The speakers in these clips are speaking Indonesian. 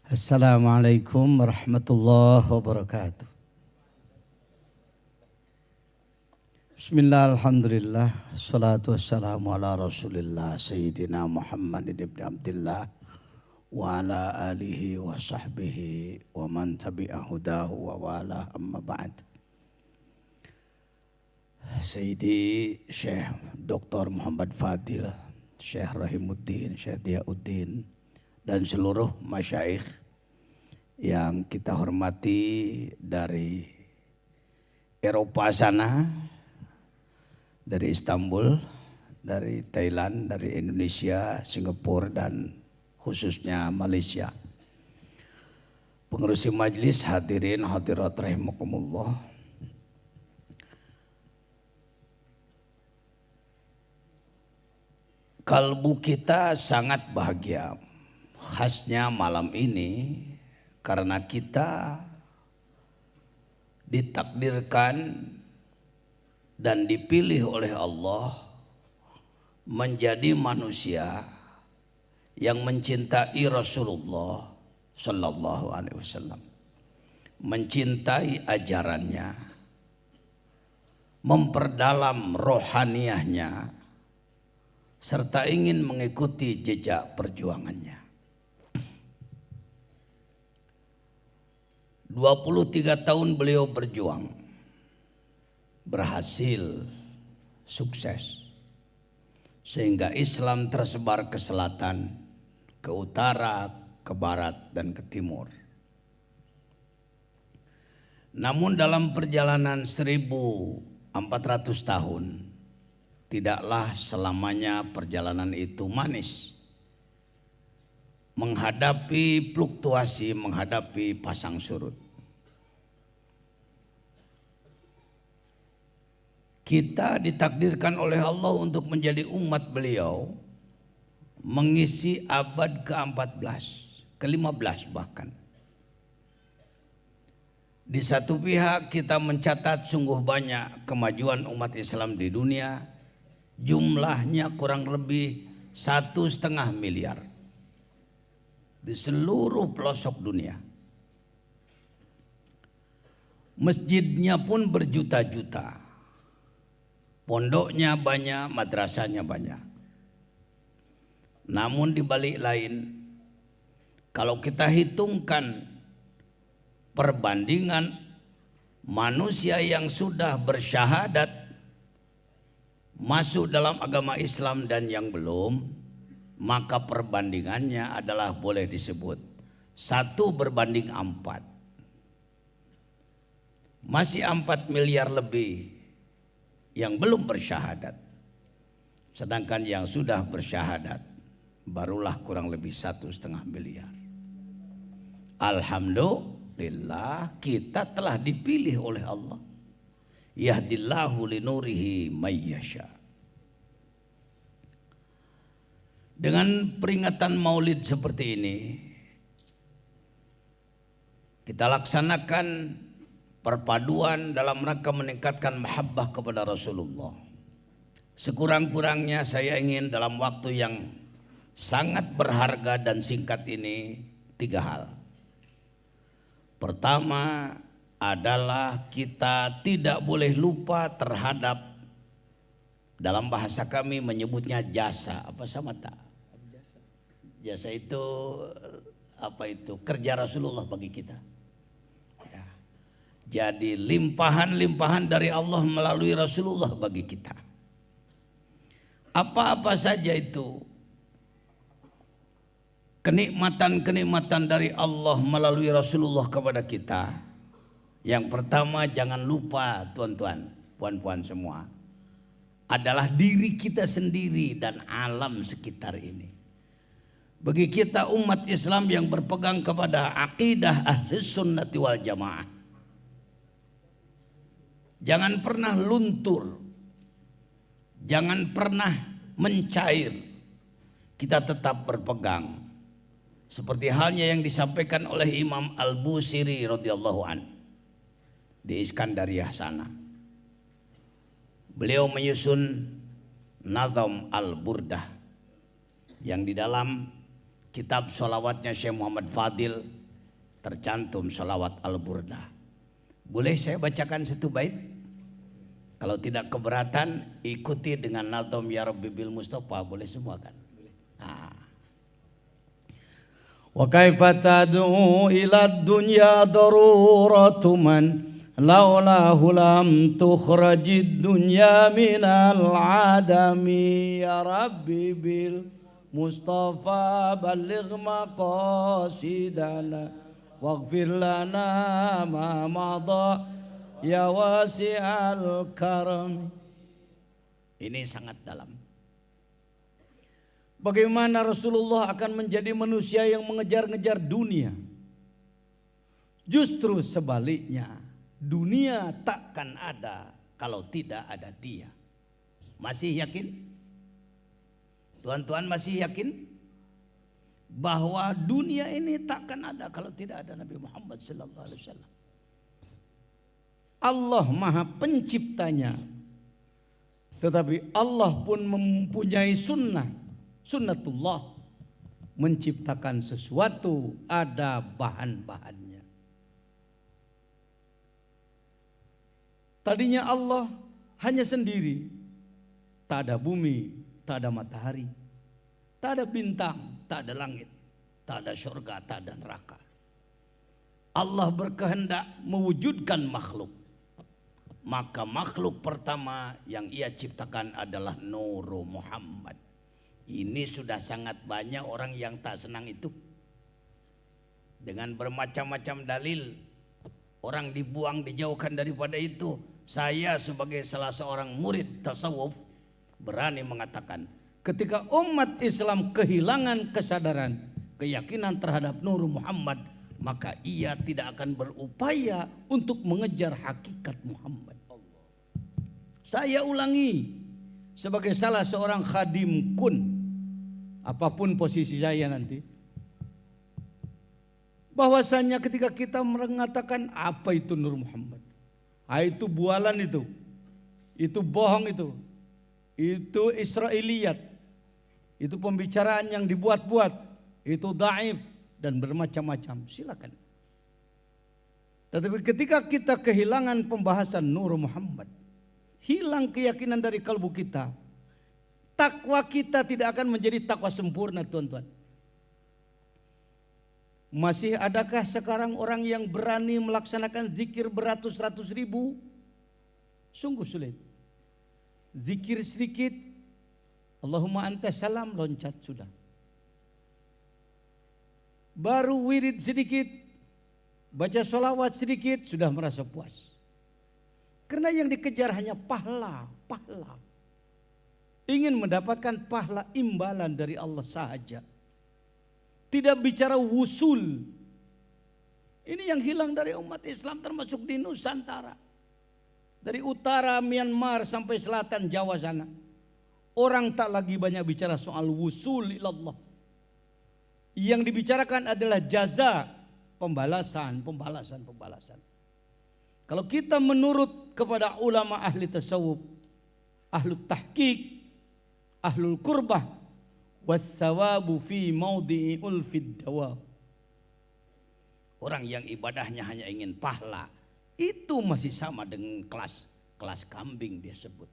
Assalamualaikum warahmatullahi wabarakatuh. Bismillah, alhamdulillah, salatu wassalamu ala rasulillah Sayyidina Muhammad ibn Abdillah wa ala alihi wa sahbihi wa man tabi'ahudahu wa wala amma ba'd. Sayyidi Syekh Dr. Muhammad Fadil, Syekh Rahimuddin, Syekh Diyauddin, dan seluruh masyaikh yang kita hormati dari Eropa sana, dari Istanbul, dari Thailand, dari Indonesia, Singapura, dan khususnya Malaysia. Pengurusi majlis, hadirin hadirat rahimakumullah. Kalbu kita sangat bahagia. Khasnya malam ini karena kita ditakdirkan dan dipilih oleh Allah menjadi manusia yang mencintai Rasulullah Sallallahu Alaihi Wasallam, mencintai ajarannya, memperdalam rohaniahnya, serta ingin mengikuti jejak perjuangannya. 23 tahun beliau berjuang, berhasil, sukses, sehingga Islam tersebar ke selatan, ke utara, ke barat, dan ke timur. Namun dalam perjalanan 1400 tahun, tidaklah selamanya perjalanan itu manis. Menghadapi fluktuasi, menghadapi pasang surut. Kita ditakdirkan oleh Allah untuk menjadi umat beliau, mengisi abad ke-14, ke-15 bahkan. Di satu pihak kita mencatat sungguh banyak kemajuan umat Islam di dunia, jumlahnya kurang lebih 1,5 miliar di seluruh pelosok dunia. Masjidnya pun berjuta-juta, pondoknya banyak, madrasahnya banyak. Namun di balik lain, kalau kita hitungkan perbandingan manusia yang sudah bersyahadat masuk dalam agama Islam dan yang belum, maka perbandingannya adalah boleh disebut 1 berbanding 4. Masih 4 miliar lebih yang belum bersyahadat, sedangkan yang sudah bersyahadat barulah kurang lebih 1,5 miliar. Alhamdulillah, kita telah dipilih oleh Allah. Yahdillahu linurihi mayyasha. Dengan peringatan Maulid seperti ini, kita laksanakan perpaduan dalam rangka meningkatkan mahabbah kepada Rasulullah. Sekurang-kurangnya saya ingin dalam waktu yang sangat berharga dan singkat ini 3 hal. Pertama adalah kita tidak boleh lupa terhadap, dalam bahasa kami menyebutnya jasa. Apa sama tak? Jasa itu apa itu? Kerja Rasulullah bagi kita. Ya. Jadi limpahan-limpahan dari Allah melalui Rasulullah bagi kita. Apa-apa saja itu kenikmatan-kenikmatan dari Allah melalui Rasulullah kepada kita. Yang pertama, jangan lupa tuan-tuan, puan-puan semua, adalah diri kita sendiri dan alam sekitar ini. Bagi kita umat Islam yang berpegang kepada akidah Ahlus Sunnati wal Jamaah, jangan pernah luntur, jangan pernah mencair. Kita tetap berpegang, seperti halnya yang disampaikan oleh Imam Al-Busiri radhiyallahu an di Iskandariyah sana. Beliau menyusun Nazam Al-Burdah yang di dalam kitab sholawatnya Syekh Muhammad Fadil tercantum salawat Al-Burdah. Boleh saya bacakan satu bait? Kalau tidak keberatan, ikuti dengan Nazm Ya Rabbi bil Mustafa, boleh semua kan? Nah. Wa kaifa tad'u ila dunya daruratu man laulahu lam tukhrajid dunya minal adami ya Rabbi bil Mustafa balligh maqasidana waghfir lana ma madha ya wasi'al karam. Ini sangat dalam. Bagaimana Rasulullah akan menjadi manusia yang mengejar-ngejar dunia? Justru sebaliknya, dunia takkan ada kalau tidak ada dia. Masih yakin? Tuan-tuan masih yakin bahwa dunia ini takkan ada kalau tidak ada Nabi Muhammad sallallahu alaihi wasallam? Allah Maha Penciptanya, tetapi Allah pun mempunyai sunnatullah, menciptakan sesuatu ada bahan-bahannya. Tadinya Allah hanya sendiri, tak ada bumi, tak ada matahari, tak ada bintang, tak ada langit, tak ada surga, tak ada neraka. Allah berkehendak mewujudkan makhluk. Maka makhluk pertama yang ia ciptakan adalah Nur Muhammad. Ini sudah sangat banyak orang yang tak senang itu. Dengan bermacam-macam dalil, orang dibuang, dijauhkan daripada itu. Saya sebagai salah seorang murid tasawuf berani mengatakan, ketika umat Islam kehilangan kesadaran, keyakinan terhadap Nur Muhammad, maka ia tidak akan berupaya untuk mengejar hakikat Muhammad. Saya ulangi, sebagai salah seorang khadim kun, apapun posisi saya nanti, bahwasanya ketika kita mengatakan apa itu Nur Muhammad, itu bualan, itu bohong, itu Israiliyat, itu pembicaraan yang dibuat-buat, itu dhaif dan bermacam-macam, silakan. Tetapi ketika kita kehilangan pembahasan Nur Muhammad, hilang keyakinan dari kalbu kita, takwa kita tidak akan menjadi takwa sempurna, tuan-tuan. Masih adakah sekarang orang yang berani melaksanakan zikir beratus-ratus ribu? Sungguh sulit. Zikir sedikit, Allahumma anta salam, loncat sudah. Baru wirid sedikit, baca sholawat sedikit, sudah merasa puas. Karena yang dikejar hanya pahala. Ingin mendapatkan pahala imbalan dari Allah sahaja. Tidak bicara wusul. Ini yang hilang dari umat Islam, termasuk di Nusantara. Dari utara Myanmar sampai selatan Jawa sana. Orang tak lagi banyak bicara soal wusul ilallah. Yang dibicarakan adalah jaza, pembalasan. Kalau kita menurut kepada ulama ahli tasawuf, ahlu tahqiq, ahlul qurbah, wassawabu fi maudhi'i ulfid dawa. Orang yang ibadahnya hanya ingin pahala, itu masih sama dengan kelas kambing dia sebut.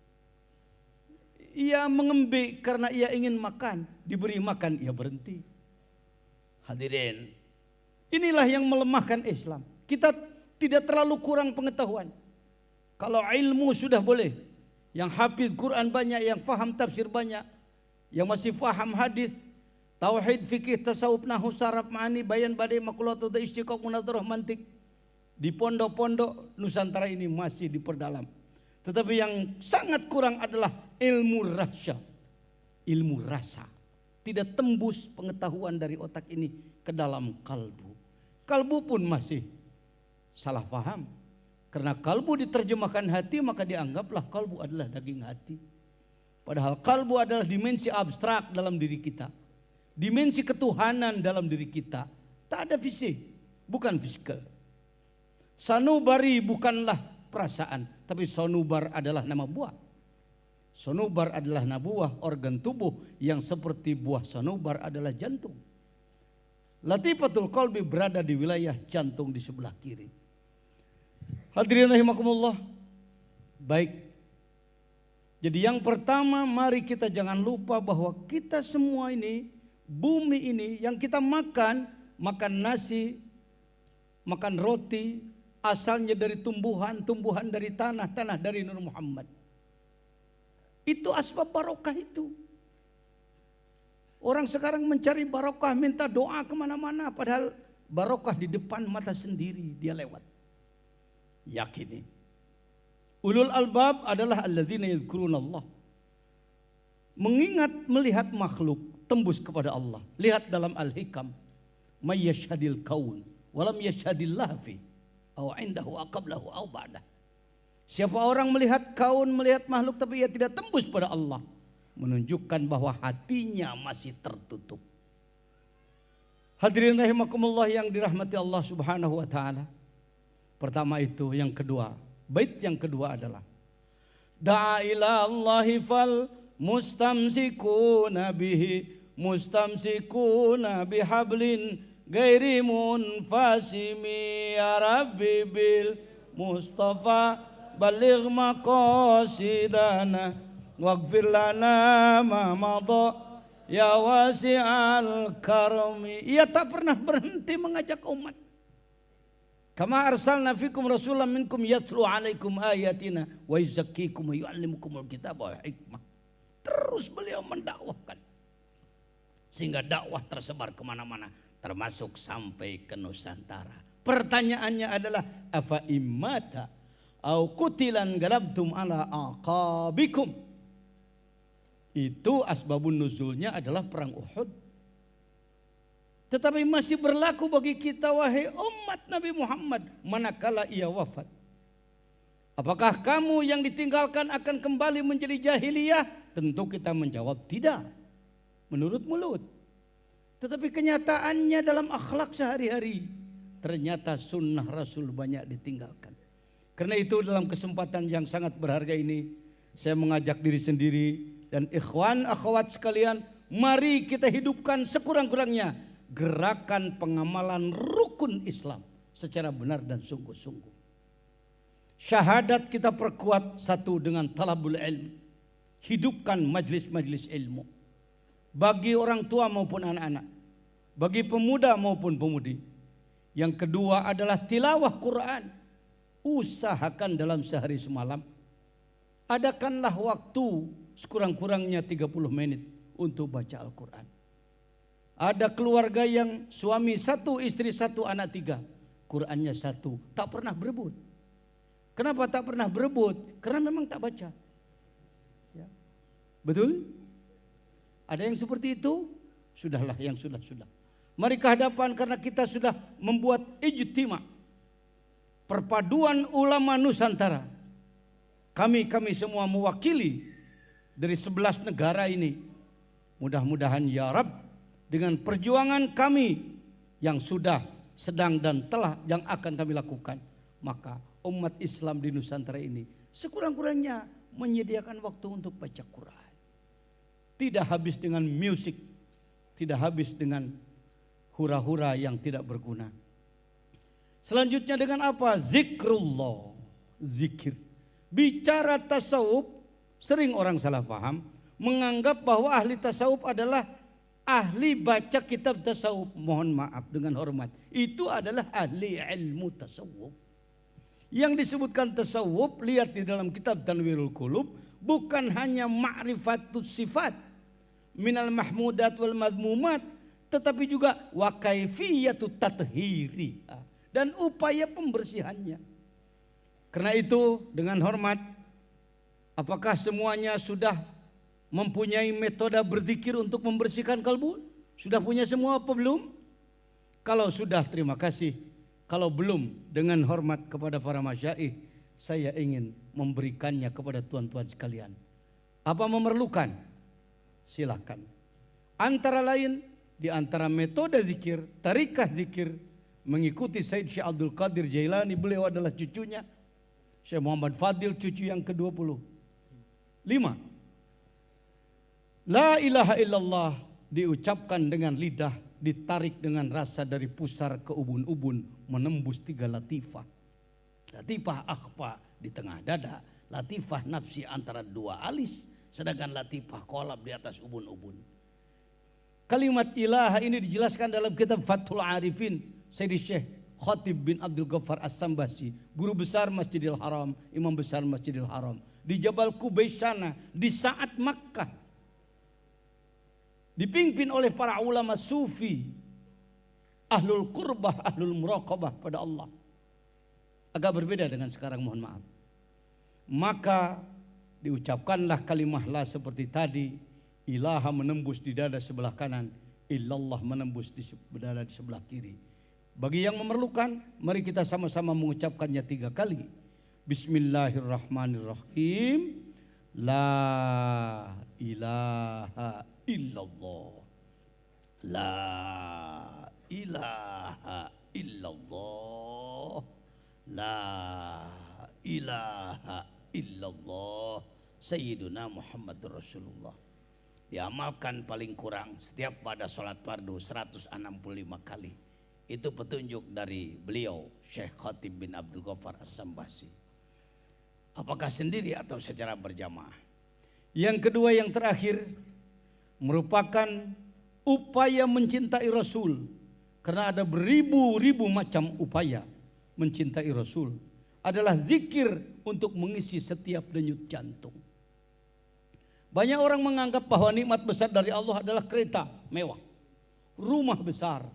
Ia mengembik karena ia ingin makan, diberi makan ia berhenti. Hadirin, inilah yang melemahkan Islam. Kita tidak terlalu kurang pengetahuan. Kalau ilmu sudah boleh, yang hafiz Quran banyak, yang faham tafsir banyak, yang masih faham hadis, tauhid, fikih, tasawuf, nahwu, saraf, ma'ani, bayan, badai, makulat, istiqaq, munadharah, mantik, di pondok-pondok Nusantara ini masih diperdalam. Tetapi yang sangat kurang adalah ilmu rasa. Ilmu rasa. Tidak tembus pengetahuan dari otak ini ke dalam kalbu. Kalbu pun masih salah paham. Karena kalbu diterjemahkan hati, maka dianggaplah kalbu adalah daging hati. Padahal kalbu adalah dimensi abstrak dalam diri kita. Dimensi ketuhanan dalam diri kita. Tak ada fisik, bukan fisikal. Sanubari bukanlah perasaan, tapi sonubar adalah nama buah. Sonubar adalah nama buah organ tubuh yang seperti buah sonubar adalah jantung. Latifatul qalbi berada di wilayah jantung di sebelah kiri. Hadirin rahimakumullah. Baik. Jadi yang pertama, mari kita jangan lupa bahwa kita semua ini, bumi ini yang kita makan nasi, makan roti, asalnya dari tumbuhan dari tanah dari Nur Muhammad. Itu asbab barokah itu. Orang sekarang mencari barokah, minta doa kemana-mana, padahal barokah di depan mata sendiri dia lewat. Yakini. Ulul albab adalah alladzina yadhkuruna Allah. Mengingat melihat makhluk tembus kepada Allah. Lihat dalam Al-Hikam, may yashhadil kaun walam yashhadillah fi aw indahu aqablahu aw ba'dah. Siapa orang melihat kaun, melihat makhluk tapi ia tidak tembus pada Allah, menunjukkan bahwa hatinya masih tertutup. Hadirin rahimakumullah yang dirahmati Allah Subhanahu wa taala. Pertama itu, yang kedua, bait yang kedua adalah da'a ila Allahi fal mustamsikuna bihablin ghairi munfasimi ya rabbi bil mustafa baligh maqasidana waghfir lana ma madha ya wasi'al karami. Ia tak pernah berhenti mengajak umat. Kama arsalna fikum rasulan minkum yatlu alaikum ayatina wa yuzakkikum wa yu'allimukumul kitaba wal hikmah. Terus beliau mendakwahkan sehingga dakwah tersebar kemana-mana, termasuk sampai ke Nusantara. Pertanyaannya adalah afa immata au qutilan galabtum ala aqabikum. Itu asbabun nuzulnya adalah perang Uhud. Tetapi masih berlaku bagi kita wahai umat Nabi Muhammad manakala ia wafat. Apakah kamu yang ditinggalkan akan kembali menjadi jahiliyah? Tentu kita menjawab tidak, menurut mulut. Tetapi kenyataannya dalam akhlak sehari-hari, ternyata sunnah Rasul banyak ditinggalkan. Karena itu dalam kesempatan yang sangat berharga ini, saya mengajak diri sendiri dan ikhwan akhwat sekalian, mari kita hidupkan sekurang-kurangnya gerakan pengamalan rukun Islam secara benar dan sungguh-sungguh. Syahadat kita perkuat satu dengan talabul ilm. Hidupkan majlis-majlis ilmu. Bagi orang tua maupun anak-anak. Bagi pemuda maupun pemudi. Yang kedua adalah tilawah Quran. Usahakan dalam sehari semalam. Adakanlah waktu sekurang-kurangnya 30 menit untuk baca Al-Quran. Ada keluarga yang suami satu, istri satu, anak tiga. Qurannya satu, tak pernah berebut. Kenapa tak pernah berebut? Karena memang tak baca. Ya. Betul? Ada yang seperti itu? Sudahlah yang sudah-sudah. Mari ke hadapan karena kita sudah membuat ijtima. Perpaduan ulama Nusantara. Kami semua mewakili dari 11 negara ini. Mudah-mudahan ya Rabb, dengan perjuangan kami yang sudah, sedang dan telah yang akan kami lakukan, maka umat Islam di Nusantara ini sekurang-kurangnya menyediakan waktu untuk baca Quran. Tidak habis dengan musik, tidak habis dengan hura-hura yang tidak berguna. Selanjutnya dengan apa? Zikrullah, zikir. Bicara tasawuf, sering orang salah paham, menganggap bahwa ahli tasawuf adalah ahli baca kitab tasawuf. Mohon maaf dengan hormat, itu adalah ahli ilmu tasawuf. Yang disebutkan tasawuf, lihat di dalam kitab Tanwirul Qulub, bukan hanya ma'rifatus sifat minal mahmudat wal madmumat, tetapi juga wa kaifiyatut tathhiri, dan upaya pembersihannya. Karena itu dengan hormat, apakah semuanya sudah mempunyai metode berzikir untuk membersihkan kalbu? Sudah punya semua apa belum? Kalau sudah, terima kasih. Kalau belum, dengan hormat kepada para masyaikh, saya ingin memberikannya kepada tuan-tuan sekalian. Apa memerlukan? Silakan. Antara lain, di antara metode zikir, tarikah zikir, mengikuti Syekh Abdul Qadir Jailani, beliau adalah cucunya Syekh Muhammad Fadil, cucu yang ke-25. La ilaha illallah diucapkan dengan lidah, ditarik dengan rasa dari pusar ke ubun-ubun, menembus 3 latifah. Latifah akhfa di tengah dada, latifah nafsi antara 2 alis, sedangkan latifah kolab di atas ubun-ubun. Kalimat ilaha ini dijelaskan dalam kitab Fathul Arifin Sayyidi Syekh Khatib bin Abdul Ghaffar As-Sambasi, guru besar Masjidil Haram, imam besar Masjidil Haram, di Jabal Qubais sana di saat Makkah, dipimpin oleh para ulama sufi, ahlul qurbah, ahlul muraqabah pada Allah. Agak berbeda dengan sekarang, mohon maaf. Maka diucapkanlah kalimah la seperti tadi. Ilaha menembus di dada sebelah kanan, illallah menembus di dada di sebelah kiri. Bagi yang memerlukan, mari kita sama-sama mengucapkannya 3 kali. Bismillahirrahmanirrahim. La ilaha illallah. La ilaha illallah. La ilaha illallah. Sayyiduna Muhammadur Rasulullah. Diamalkan paling kurang setiap pada sholat fardu 165 kali. Itu petunjuk dari beliau Syekh Khatib bin Abdul Ghaffar As-Sambasi. Apakah sendiri atau secara berjamaah? Yang kedua, yang terakhir, merupakan upaya mencintai Rasul. Karena ada beribu-ribu macam upaya mencintai Rasul. Adalah zikir untuk mengisi setiap denyut jantung. Banyak orang menganggap bahwa nikmat besar dari Allah adalah kereta mewah, rumah besar,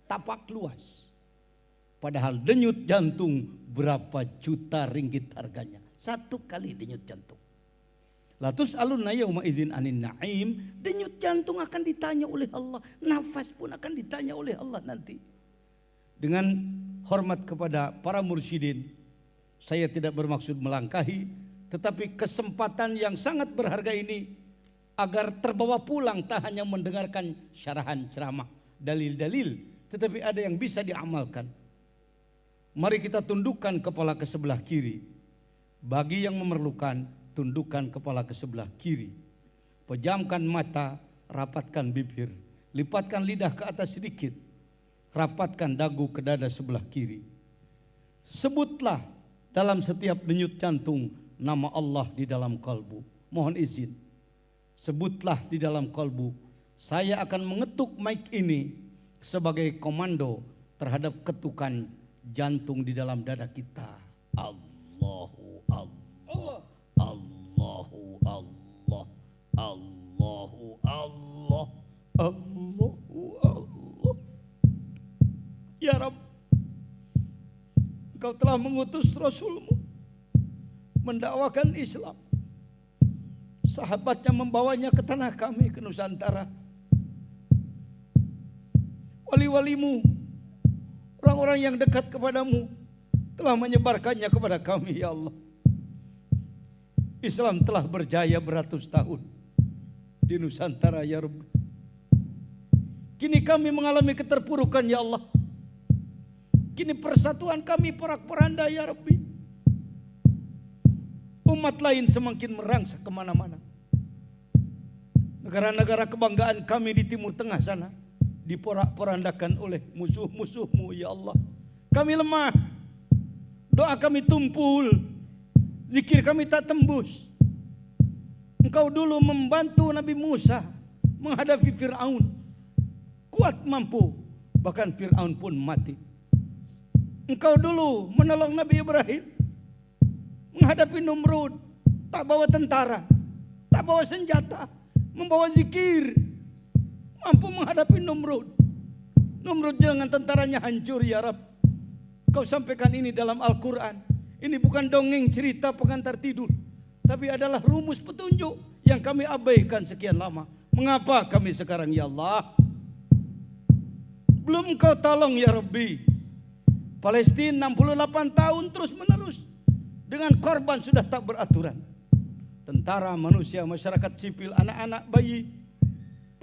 tapak luas. Padahal denyut jantung berapa juta ringgit harganya. 1 kali denyut jantung. Latus alunna yauma idzin anin na'im. Denyut jantung akan ditanya oleh Allah. Nafas pun akan ditanya oleh Allah nanti. Dengan hormat kepada para mursyidin, saya tidak bermaksud melangkahi, tetapi kesempatan yang sangat berharga ini agar terbawa pulang tak hanya mendengarkan syarahan ceramah, dalil-dalil, tetapi ada yang bisa diamalkan. Mari kita tundukkan kepala ke sebelah kiri. Bagi yang memerlukan, tundukkan kepala ke sebelah kiri. Pejamkan mata, rapatkan bibir, lipatkan lidah ke atas sedikit, rapatkan dagu ke dada sebelah kiri. Sebutlah dalam setiap denyut jantung nama Allah di dalam kalbu. Mohon izin, sebutlah di dalam kalbu. Saya akan mengetuk mic ini sebagai komando terhadap ketukan jantung di dalam dada kita. Allahu Allah, Allahu Allah, Allahu Allah, Allahu Allah. Ya Rabb, Engkau telah mengutus Rasulmu mendakwakan Islam. Sahabatnya membawanya ke tanah kami, ke Nusantara. Wali-walimu, orang-orang yang dekat kepadamu telah menyebarkannya kepada kami, ya Allah. Islam telah berjaya beratus tahun di Nusantara, ya Rabbi. Kini kami mengalami keterpurukan, ya Allah. Kini persatuan kami porak-poranda, ya Rabbi. Umat lain semakin merangsek kemana-mana. Negara-negara kebanggaan kami di Timur Tengah sana diporak-porandakan oleh musuh-musuhmu, ya Allah. Kami lemah, doa kami tumpul, zikir kami tak tembus. Engkau dulu membantu Nabi Musa menghadapi Fir'aun, kuat mampu, bahkan Fir'aun pun mati. Engkau dulu menolong Nabi Ibrahim menghadapi Numrud, tak bawa tentara, tak bawa senjata, membawa zikir, mampu menghadapi Numrud. Numrud dengan tentaranya hancur, ya Rabb. Kau sampaikan ini dalam Al-Quran. Ini bukan dongeng cerita pengantar tidur, tapi adalah rumus petunjuk yang kami abaikan sekian lama. Mengapa kami sekarang, ya Allah, belum Engkau tolong, ya Rabbi? Palestina 68 tahun terus menerus dengan korban sudah tak beraturan. Tentara, manusia, masyarakat sipil, anak-anak, bayi,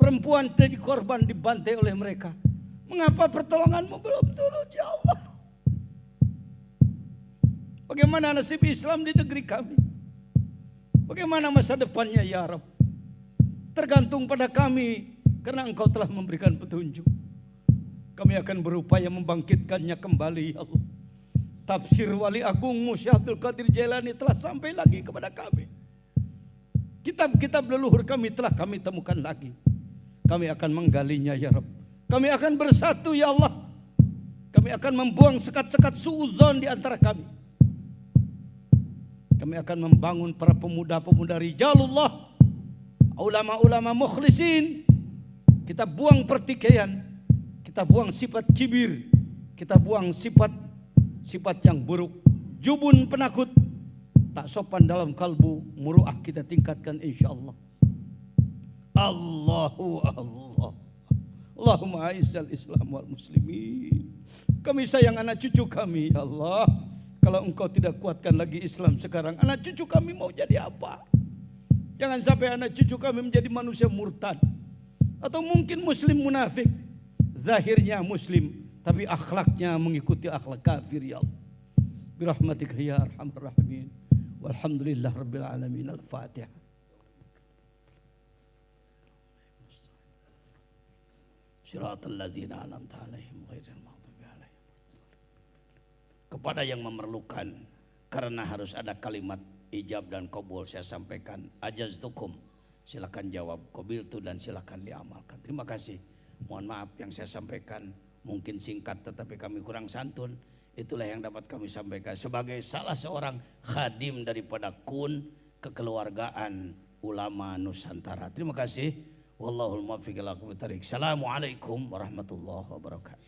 perempuan jadi korban, dibantai oleh mereka. Mengapa pertolonganmu belum turun, ya Allah? Bagaimana nasib Islam di negeri kami? Bagaimana masa depannya, ya Rabb? Tergantung pada kami, karena Engkau telah memberikan petunjuk. kami akan berupaya membangkitkannya kembali ya Allah. Tafsir Wali Agungmu Syekh Abdul Qadir Jailani telah sampai lagi kepada kami. Kitab-kitab leluhur kami telah kami temukan lagi. Kami akan menggalinya ya Rabb. Kami akan bersatu ya Allah. Kami akan membuang sekat-sekat suudzon di antara kami. Kami akan membangun para pemuda-pemuda rijalullah, ulama-ulama mukhlisin. Kita buang pertikaian, kita buang sifat kibir, kita buang sifat yang buruk, jubun penakut, tak sopan dalam kalbu, muruah kita tingkatkan insyaallah. Allahu Allah. Allahumma aizzal Islam wal muslimin. Kami sayang anak cucu kami ya Allah. Kalau engkau tidak kuatkan lagi Islam sekarang, anak cucu kami mau jadi apa? Jangan sampai anak cucu kami menjadi manusia murtad. Atau mungkin muslim munafik. Zahirnya muslim, tapi akhlaknya mengikuti akhlak kafir ya Allah. Birahmatika ya arhamar rahimin. Walhamdulillah rabbil alamin. Al-Fatihah. Shiratal ladzina an'amta 'alaihim ghairil maghdubi 'alaihim. Kepada yang memerlukan, karena harus ada kalimat ijab dan qabul, saya sampaikan ajaztukum, silakan jawab, qabiltu dan silakan diamalkan. Terima kasih. Mohon maaf yang saya sampaikan mungkin singkat tetapi kami kurang santun. Itulah yang dapat kami sampaikan sebagai salah seorang khadim daripada KUN, Kekeluargaan Ulama Nusantara. Terima kasih. Wallahul muwaffiq ila aqwamit thariq. Assalamualaikum warahmatullahi wabarakatuh.